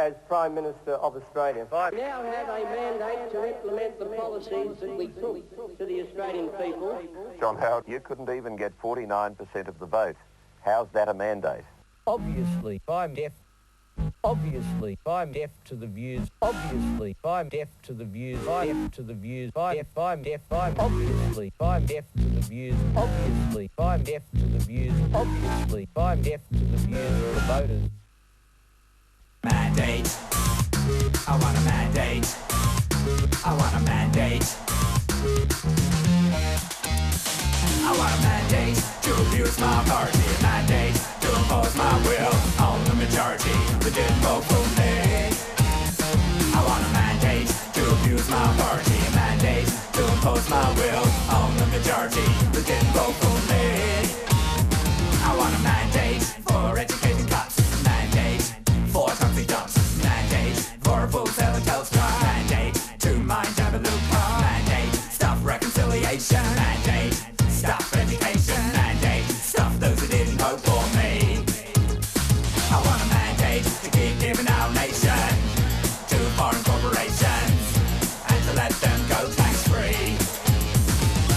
as Prime Minister of Australia. I now have a mandate to implement the policies that we took to the Australian people. John Howard, you couldn't even get 49% of the vote. How's that a mandate? Obviously, I'm deaf. Obviously, I'm deaf to the views. Obviously, I'm deaf to the views. I'm deaf to the views. I'm deaf. I'm obviously, I'm deaf to the views. Obviously, I'm deaf to the views. Obviously, I'm deaf to the views of the voters. Mandate. I want a mandate. I want a mandate. I want a mandate to abuse my authority. A mandate to impose my will on the majority that didn't vote for me. I want a mandate to abuse my authority. A mandate to impose my will on the majority that didn't vote for me. I want a mandate for education cuts. Mandate for toxic dumps. Mandate for a full sale of Telstra. Mandate to mind Jabaluka. Mandate stop reconciliation. Mandate stop education. Mandate stop those who didn't vote for me. I want a mandate to keep giving our nation to foreign corporations and to let them go tax-free.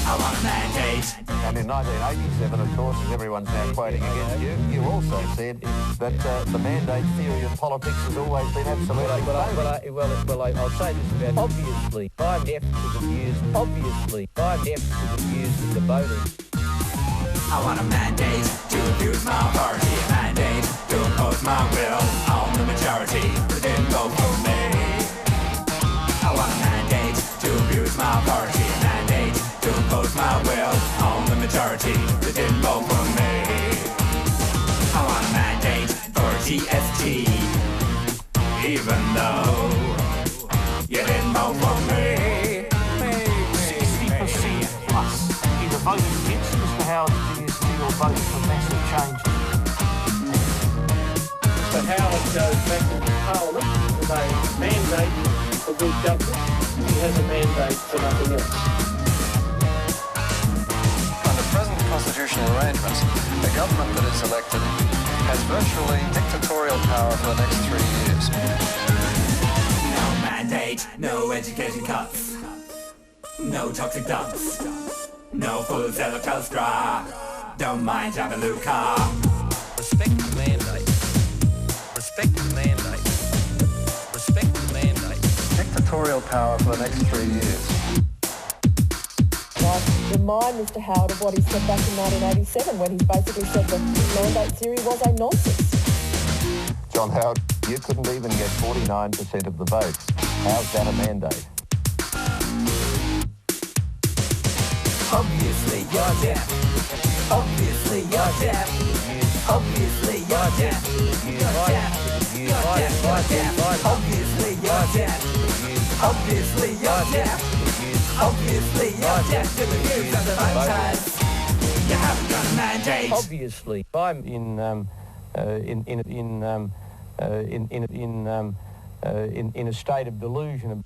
I want a mandate. And in 1987, of course, as everyone's now quoting against you, you also said that the mandate theory of politics has always been absolutely I'll say this about obviously, I'm deaf to the views. Obviously, I'm deaf to the views of the voters. I want a mandate to abuse my authority. A mandate to impose my will on the majority that didn't vote for me. I want a mandate to abuse my authority. A mandate to impose my will on the majority that didn't vote for me. I want a mandate for GST, even though you didn't vote for me. 60% plus either voted against Mr Howard's GST or voted for massive changes. But Howard goes back into Parliament with a mandate for good government. He has a mandate for nothing else. Under present constitutional arrangements, the government that is elected has virtually dictatorial power for the next 3 years. No mandate, no education cuts, no toxic dumps, no full sale of Telstra, don't mind Jabaluka. Respect the mandate. Respect the mandate. Respect the mandate. Dictatorial power for the next 3 years. I remind Mr Howard of what he said back in 1987 when he basically said the mandate theory was a nonsense. John Howard, you couldn't even get 49% of the vote. How's that a mandate? Obviously you're deaf. Obviously you're deaf. Obviously you're deaf. You're deaf. You're deaf. You're deaf. Obviously you're deaf. Obviously you're deaf. Obviously you're deaf to the views of the voters. You haven't got a mandate. Obviously, I'm in a state of delusion.